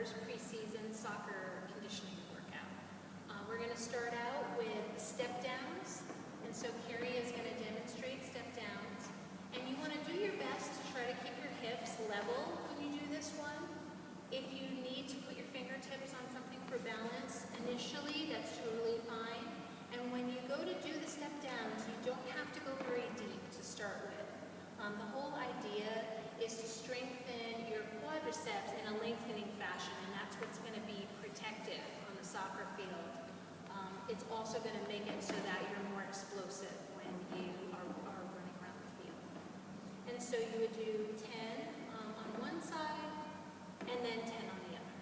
first preseason soccer conditioning workout. We're going to start out with step downs, and so Carrie is going to demonstrate step downs. And you want to do your best to try to keep your hips level when you do this one. If you need to put your fingertips on something for balance initially, that's totally fine. And when you go to do the step downs, you don't have to go very deep to start with. The whole idea is to strengthen your quadriceps in a lengthening fashion, and that's what's going to be protective on the soccer field. It's also going to make it so that you're more explosive when you are running around the field. And so you would do 10 on one side, and then 10 on the other.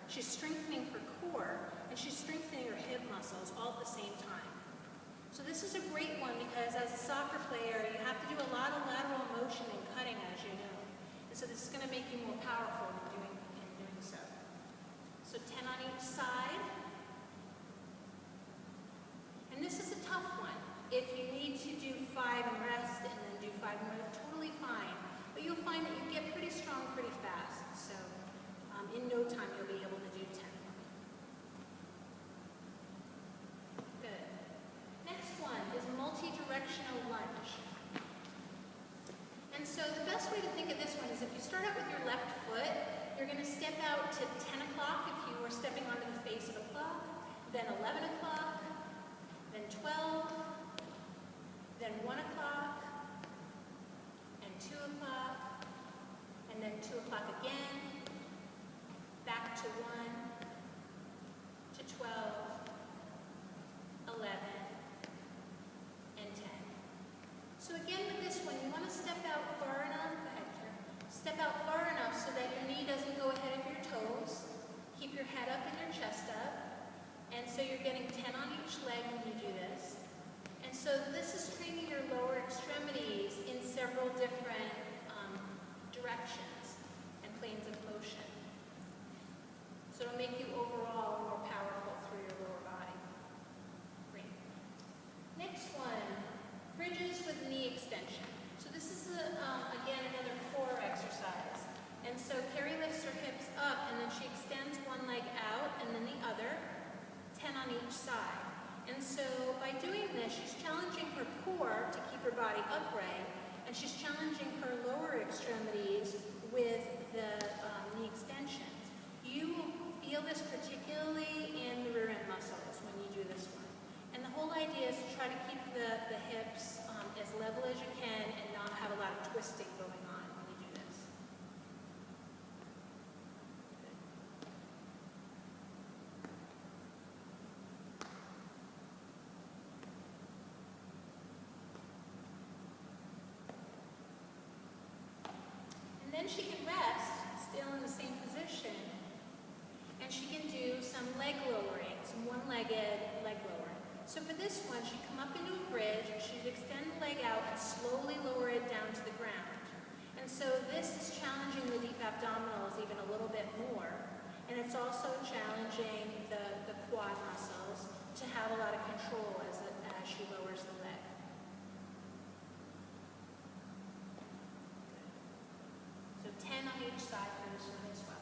She's strengthening her core, and she's strengthening her hip muscles all at the same time. So this is a great one because as a soccer player, you have to do a lot of lateral motion and cutting, as you know. And so this is going to make you more powerful in doing so. So 10 on each side. And this is a tough one. If you need to do 5 and rest and then do 5 more, that's totally fine. But you'll find that you get pretty strong pretty fast. So in no time, you'll be able to do 10. Good. Next one is multi-directional lunge. And so the best way to think of this one is if you start out with your left foot, you're going to step out to 10 o'clock if you were stepping onto the face of a clock, then 11 o'clock, then 12, then 1 o'clock, and 2 o'clock, and then 2 o'clock again, back to 1, to 12, 11, and 10. So again with this one, you want to step out far enough, step out far enough so that your knee doesn't go ahead of your toes. Keep your head up and your chest up. And so you're getting 10 on each leg when you do this. And so this is training your lower extremities in several different directions and planes of motion. So it'll make you overall more powerful through your lower body. Great. Next one, bridges with knee extension. So this is, again, another core exercise. And so Carrie lifts her hips up, and then she extends one leg out, and then the other, 10 on each side. And so by doing this, she's challenging her core to keep her body upright, and she's challenging her lower extremities with the knee extensions. You will feel this particularly in the rear end muscles when you do this one. And the whole idea is to try to keep the hips as level as you can and not have a lot of twisting going on when you do this. And then she can rest, still in the same position, and she can do some leg lowering, some one-legged leg lowering. So for this one, she'd come up into a bridge, and she'd extend the leg out and slowly lower it down to the ground. And so this is challenging the deep abdominals even a little bit more. And it's also challenging the quad muscles to have a lot of control as she lowers the leg. So 10 on each side for this one as well.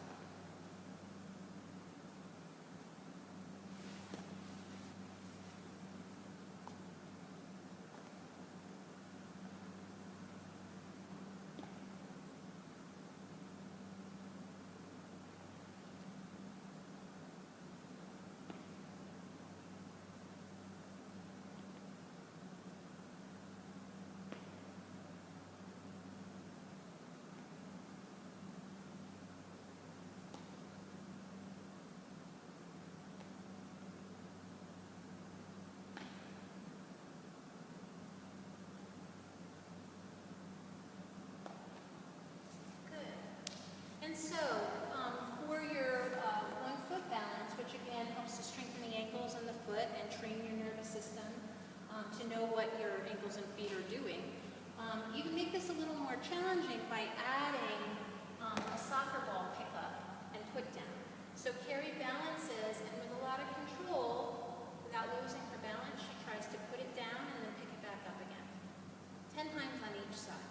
challenging by adding a soccer ball pickup and put down. So Carrie balances, and with a lot of control, without losing her balance, she tries to put it down and then pick it back up again. 10 times on each side.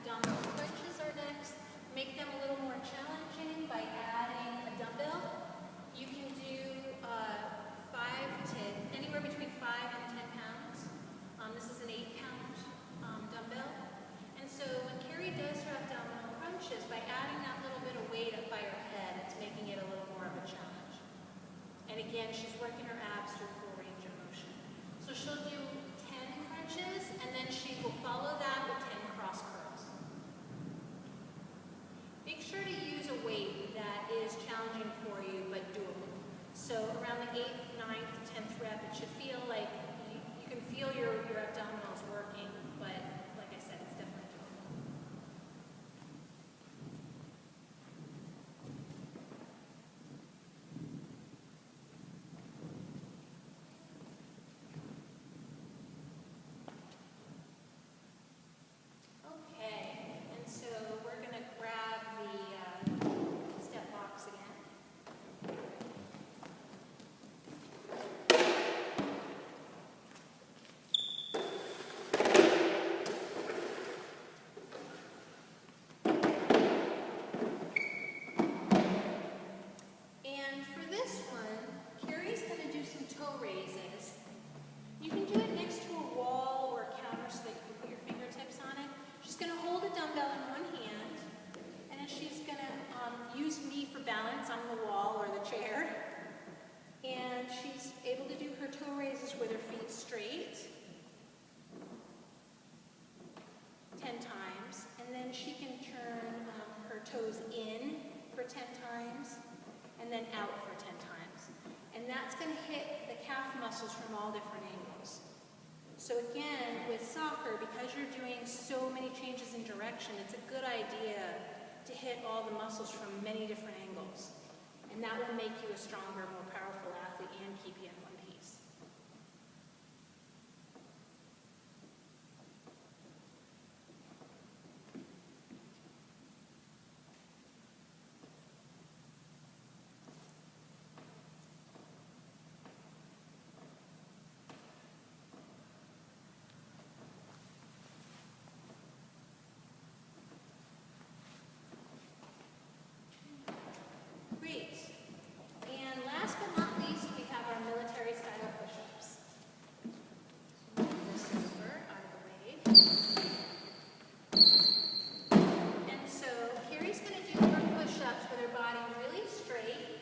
Abdominal crunches are next. Make them a little more challenging by adding a dumbbell. You can do anywhere between 5 and 10 pounds. This is an 8-pound dumbbell. And so when Carrie does her abdominal crunches, by adding that little bit of weight up by her head, it's making it a little more of a challenge. And again, she's working her abs through full range of motion. So she'll do 10 crunches, and then she will follow that with 10 cross curls. Make sure to use a weight that is challenging for you, but doable. So around the 8th, 9th, 10th rep, it should feel like you can feel your abdominals working, but like I said, it's definitely doable. Okay, and so we're going to grab the step box again. And for this one, Carrie's going to do some toe raises. You can do it next to a wall or a counter so that you can put your fingertips on it. She's going to hold a dumbbell in one hand, and then she's going to use me for balance on the wall or the chair. And she's able to do her toe raises with her feet straight 10 times. And then she can turn her toes in for 10 times and then out for 10 times. And that's going to hit the calf muscles from all different angles. So again, with soccer, because you're doing so many changes in direction, it's a good idea to hit all the muscles from many different angles. And that will make you a stronger, more powerful athlete and keep you in one piece. Great. And last but not least, we have our military style push-ups. Move this over out of the way. And so Carrie's going to do her push-ups with her body really straight.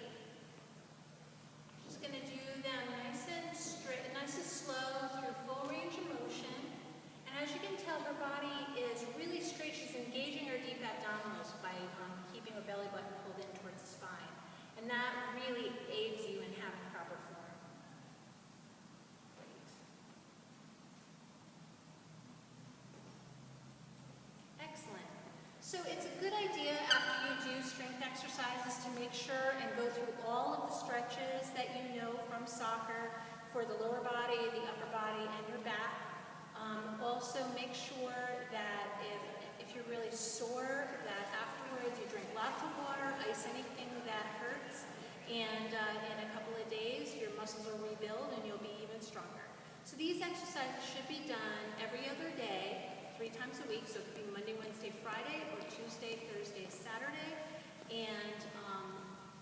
She's going to do them nice and straight, nice and slow through full range of motion. And as you can tell, her body is really straight. She's engaging her deep abdominals by keeping her belly button pulled in towards the spine. And that really aids you in having proper form. Great. Excellent. So it's a good idea after you do strength exercises to make sure and go through all of the stretches that you know from soccer for the lower body, the upper body, and your back. Also make sure that if you're really sore, that afterwards you drink lots of water, ice anything that hurts, and in a couple of days your muscles will rebuild and you'll be even stronger. So these exercises should be done every other day, 3 times a week, so it could be Monday, Wednesday, Friday, or Tuesday, Thursday, Saturday. And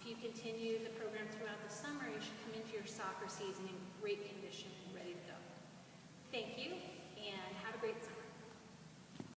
if you continue the program throughout the summer, you should come into your soccer season in great condition and ready to go. Thank you, and have a great summer.